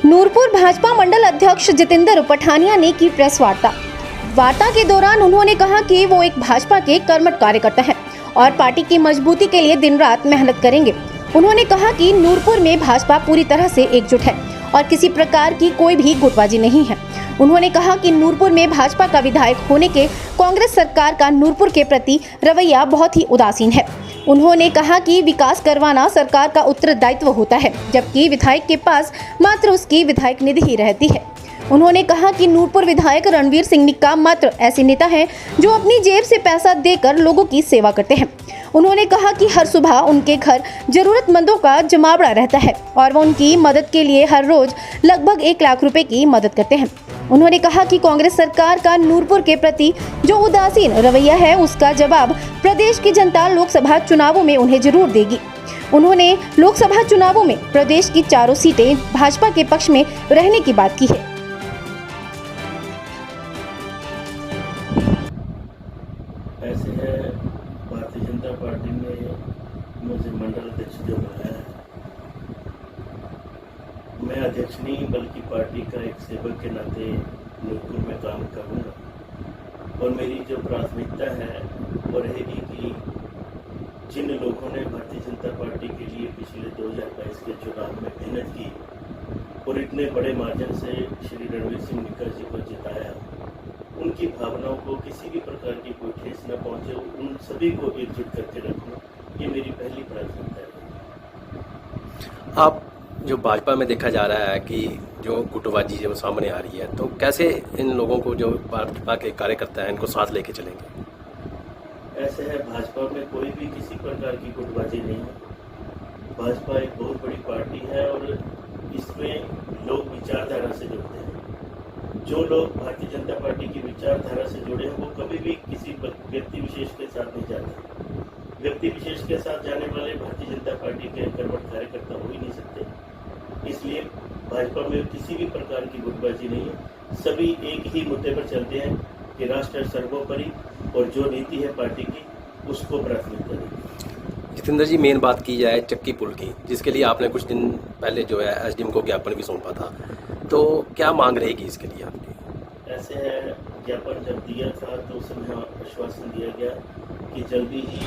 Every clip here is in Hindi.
नूरपुर भाजपा मंडल अध्यक्ष जितेंद्र पठानिया ने की प्रेस वार्ता के दौरान उन्होंने कहा कि वो एक भाजपा के कर्मठ कार्यकर्ता हैं और पार्टी की मजबूती के लिए दिन रात मेहनत करेंगे। उन्होंने कहा कि नूरपुर में भाजपा पूरी तरह से एकजुट है और किसी प्रकार की कोई भी गुटबाजी नहीं है। उन्होंने कहा कि नूरपुर में भाजपा का विधायक होने के कांग्रेस सरकार का नूरपुर के प्रति रवैया बहुत ही उदासीन है। उन्होंने कहा कि विकास करवाना सरकार का उत्तरदायित्व होता है, जबकि विधायक के पास मात्र उसकी विधायक निधि ही रहती है। उन्होंने कहा कि नूरपुर विधायक रणवीर सिंह निक्का मात्र ऐसे नेता हैं जो अपनी जेब से पैसा देकर लोगों की सेवा करते हैं। उन्होंने कहा कि हर सुबह उनके घर जरूरतमंदों का जमावड़ा रहता है और वो उनकी मदद के लिए हर रोज लगभग 1 लाख रुपए की मदद करते हैं। उन्होंने कहा कि कांग्रेस सरकार का नूरपुर के प्रति जो उदासीन रवैया है, उसका जवाब प्रदेश की जनता लोकसभा चुनावों में उन्हें जरूर देगी। उन्होंने लोकसभा चुनावों में प्रदेश की 4 सीटें भाजपा के पक्ष में रहने की बात की है। ऐसे है, भारतीय जनता पार्टी ने मुझे मंडल अध्यक्ष जो बनाया है, मैं अध्यक्ष नहीं बल्कि पार्टी का एक सेवक के नाते नूरपुर में काम करूँगा। और मेरी जो प्राथमिकता है वो रहेगी कि जिन लोगों ने भारतीय जनता पार्टी के लिए पिछले 2022 के चुनाव में मेहनत की और इतने बड़े मार्जिन से श्री रणवीर सिंह निक्का जी को जिताया, उनकी भावनाओं को किसी भी प्रकार की कोई ठेस न पहुंचे, उन सभी को एकजुट करके रखना, ये मेरी पहली प्राथमिकता है। आप जो भाजपा में देखा जा रहा है कि जो गुटबाजी जो सामने आ रही है, तो कैसे इन लोगों को जो भाजपा के कार्यकर्ता हैं इनको साथ लेके चलेंगे? ऐसे है, भाजपा में कोई भी किसी प्रकार की गुटबाजी नहीं है। भाजपा एक बहुत बड़ी पार्टी है और इसमें लोग विचारधारा से जुड़ते हैं। जो लोग भारतीय जनता पार्टी की विचारधारा से जुड़े हैं वो कभी भी किसी व्यक्ति विशेष के साथ नहीं जाते। व्यक्ति विशेष के साथ जाने वाले भारतीय जनता पार्टी के कर्मठ कार्यकर्ता हो ही नहीं सकते। इसलिए भाजपा में किसी भी प्रकार की गुटबाजी नहीं है। सभी एक ही मुद्दे पर चलते हैं कि राष्ट्र सर्वोपरि और जो नीति है पार्टी की उसको प्राथमिकता देगी। जितेंद्र जी, मेन बात की जाए चक्की पुल की, जिसके लिए आपने कुछ दिन पहले जो है एसडीएम को ज्ञापन भी सौंपा था, तो क्या मांग रहेगी इसके लिए आपकी? ऐसे है, ज्ञापन जब दिया था तो उस समय आश्वासन दिया गया कि जल्दी ही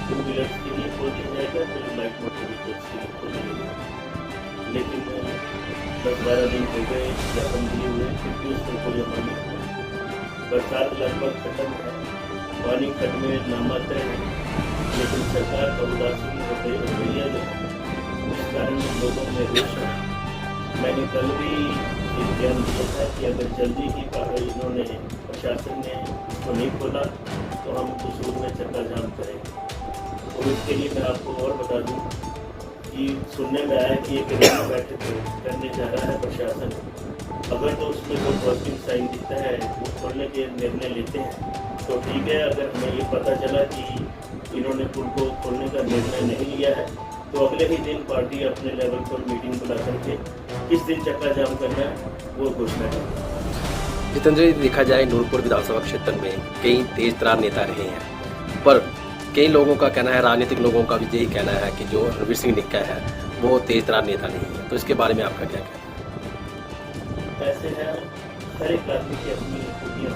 2 व्हीलर्स के लिए खोल दिया जाएगा, फिर लाइट मोटर व्हीकल्स के लिए खोल दिया जाएगा। लेकिन 10-12 दिन हो गए ज्ञापन दिए हुए, फिर भी उसमें कोई अमल नहीं हुआ। बरसात लगभग खत्म है, पानी खड्ड में नामात्र है, लेकिन सरकार का उदासीन रवैया जो है उस कारण लोगों में रोष है। मैंने कल भी एक बयान दिया था कि अगर जल्दी ही इन्होंने प्रशासन ने इसको नहीं खोला तो हम कसूर में चक्का जाम करेंगे। और इसके लिए मैं आपको और बता दूं कि सुनने में आया कि एक बैठक करने जा रहा है प्रशासन। अगर तो उसमें कोई पॉजिटिव साइन दिखता है, वो खोलने के निर्णय लेते हैं तो ठीक है। अगर हमें ये पता चला कि इन्होंने पुल को खोलने का निर्णय नहीं लिया है तो अगले ही दिन पार्टी अपने लेवल पर मीटिंग बुला करके किस दिन चक्का जाम करना है वो घोषणा करें। जितेंद्र जी, देखा जाए नूरपुर विधानसभा क्षेत्र में कई तेज तरार नेता रहे हैं, पर कई लोगों का कहना है, राजनीतिक लोगों का भी यही कहना है कि जो रणवीर सिंह निक्का है वो तेज तरार नेता नहीं है, तो इसके बारे में आपका क्या कहना है? ऐसे है, हर एक आदमी की अपनी खूबियाँ,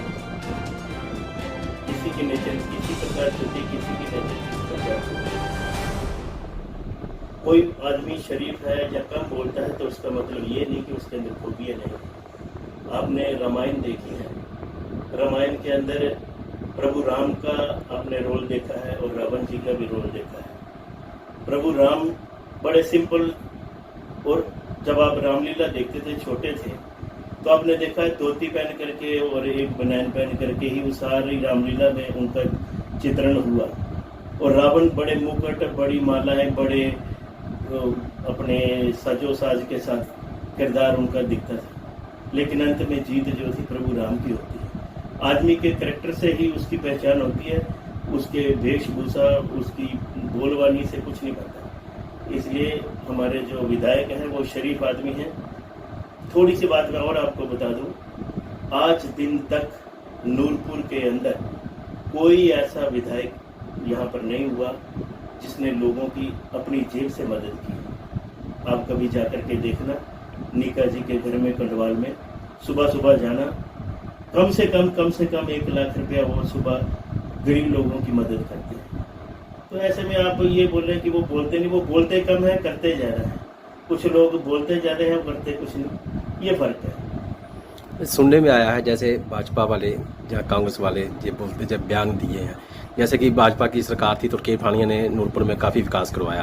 किसी की नेचर किसी प्रकार की होती है, किसी की नेचर किसी प्रकार की होती है। कोई आदमी शरीफ है या कम बोलता है तो उसका मतलब ये नहीं कि उसके अंदर खूबियाँ नहीं। आपने रामायण देखी है, रामायण के अंदर प्रभु राम का आपने रोल देखा है और रावण जी का भी रोल देखा है। प्रभु राम बड़े सिंपल, और जब आप रामलीला देखते थे छोटे थे तो आपने देखा है धोती पहन करके और एक बनैन पहन करके ही वो सारी रामलीला में उनका चित्रण हुआ। और रावण बड़े मुकुट, बड़ी मालाएं, बड़े अपने सजो साज के साथ किरदार उनका दिखता था, लेकिन अंत में जीत जो थी प्रभु राम की होती है। आदमी के करैक्टर से ही उसकी पहचान होती है, उसके वेशभूषा, उसकी बोलवानी से कुछ नहीं बनता। इसलिए हमारे जो विधायक हैं वो शरीफ आदमी हैं। थोड़ी सी बात मैं और आपको बता दूं, आज दिन तक नूरपुर के अंदर कोई ऐसा विधायक यहाँ पर नहीं हुआ जिसने लोगों की अपनी जेब से मदद की। आप कभी जाकर के देखना नीका जी के घर में कंडवाल में सुबह सुबह जाना, कम से कम 1 लाख रुपया वो सुबह गरीब लोगों की मदद करते हैं। तो ऐसे में आप ये बोल रहे हैं कि वो बोलते नहीं, वो बोलते कम है करते ज़्यादा है। कुछ लोग बोलते ज़्यादा हैं करते कुछ नहीं, ये फर्क है। सुनने में आया है जैसे भाजपा वाले या कांग्रेस वाले ये बोलते जब बयान दिए हैं, जैसे कि भाजपा की सरकार थी तो के ठानिया ने नूरपुर में काफ़ी विकास करवाया,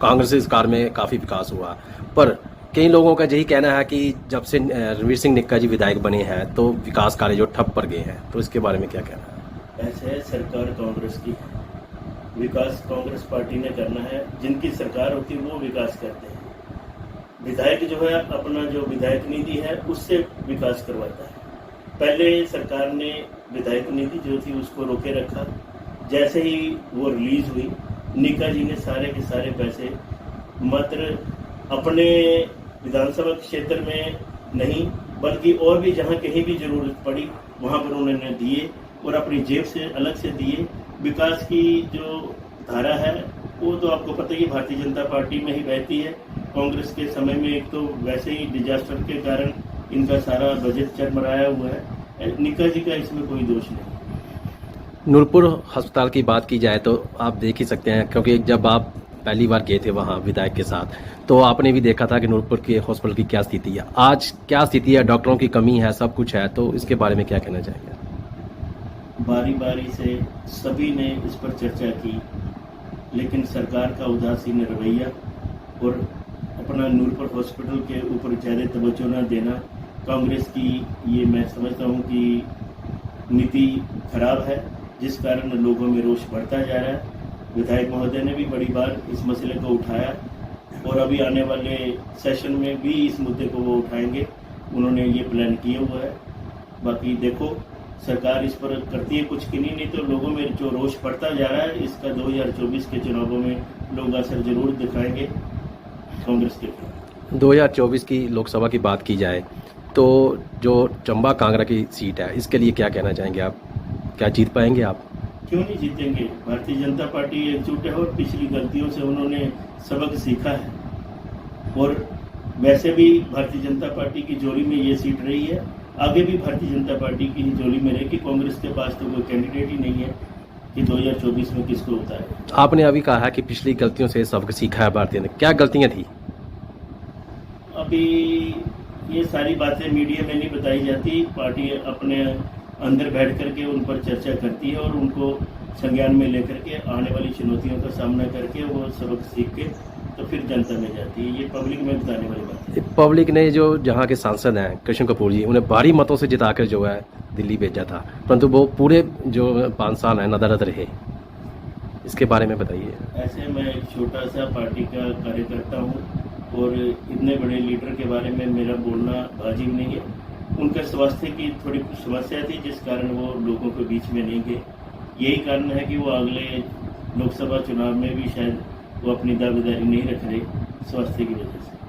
कांग्रेस की सरकार में काफ़ी विकास हुआ, पर कई लोगों का यही कहना है कि जब से रणवीर सिंह निक्का जी विधायक बने हैं तो विकास कार्य जो ठप पड़ गए हैं, तो इसके बारे में क्या कहना है? ऐसे सरकार कांग्रेस की है, विकास कांग्रेस पार्टी ने करना है, जिनकी सरकार होती है वो विकास करते हैं। विधायक जो है अपना जो विधायक निधि है उससे विकास करवाता है। पहले सरकार ने विधायक निधि जो थी उसको रोके रखा, जैसे ही वो रिलीज हुई निका जी ने सारे के सारे पैसे मात्र अपने विधानसभा क्षेत्र में नहीं बल्कि और भी जहाँ कहीं भी जरूरत पड़ी वहाँ पर उन्होंने दिए और अपनी जेब से अलग से दिए। विकास की जो धारा है वो तो आपको पता ही भारतीय जनता पार्टी में ही बहती है। कांग्रेस के समय में एक तो वैसे ही डिजास्टर के कारण इनका सारा बजट चरमराया हुआ है, निका जी का इसमें कोई दोष नहीं। नूरपुर अस्पताल की बात की जाए तो आप देख ही सकते हैं, क्योंकि जब आप पहली बार गए थे वहाँ विधायक के साथ तो आपने भी देखा था कि नूरपुर के हॉस्पिटल की क्या स्थिति है। आज क्या स्थिति है? डॉक्टरों की कमी है, सब कुछ है, तो इसके बारे में क्या कहना चाहेंगे? बारी बारी से सभी ने इस पर चर्चा की, लेकिन सरकार का उदासीन रवैया और अपना नूरपुर हॉस्पिटल के ऊपर ज़्यादा तवज्जो न देना, कांग्रेस की ये मैं समझता हूँ कि नीति खराब है, जिस कारण लोगों में रोष बढ़ता जा रहा है। विधायक महोदय ने भी बड़ी बार इस मसले को उठाया और अभी आने वाले सेशन में भी इस मुद्दे को वो उठाएंगे, उन्होंने ये प्लान किया हुआ है। बाकी देखो सरकार इस पर करती है कुछ कि नहीं तो लोगों में जो रोष बढ़ता जा रहा है इसका 2024 के चुनावों में लोग असर जरूर दिखाएंगे कांग्रेस के। 2024 की लोकसभा की बात की जाए तो जो चंबा कांगड़ा की सीट है इसके लिए क्या कहना चाहेंगे आप? क्या जीत पाएंगे आप? क्यों नहीं जीतेंगे? भारतीय जनता पार्टी एकजुट है और पिछली गलतियों से उन्होंने सबक सीखा है और वैसे भी भारतीय जनता पार्टी की जोड़ी में ये सीट रही है, आगे भी भारतीय जनता पार्टी की ही जोड़ी में रहेगी। कांग्रेस के पास तो कोई कैंडिडेट ही नहीं है कि 2024 में किसको उतारे। आपने अभी कहा है कि पिछली गलतियों से सबक सीखा है भारतीय ने, क्या गलतियां थी? अभी ये सारी बातें मीडिया में नहीं बताई जाती, पार्टी अपने अंदर बैठ करके उन पर चर्चा करती है और उनको संज्ञान में लेकर के आने वाली चुनौतियों का सामना करके वो सबक सीख के तो फिर जनता में जाती है। ये पब्लिक में बताने वाली बात है। पब्लिक ने जो जहां के सांसद हैं कृष्ण कपूर जी, उन्हें भारी मतों से जिताकर जो है दिल्ली भेजा था, परंतु वो पूरे जो 5 साल है नदारद रहे, इसके बारे में बताइए। ऐसे मैं एक छोटा सा पार्टी का कार्यकर्ता हूँ और इतने बड़े लीडर के बारे में मेरा बोलना वाजिब नहीं है। उनका स्वास्थ्य की थोड़ी समस्या थी जिस कारण वो लोगों के बीच में नहीं गए। यही कारण है कि वो अगले लोकसभा चुनाव में भी शायद वो अपनी दावेदारी नहीं रख रहे स्वास्थ्य की वजह से।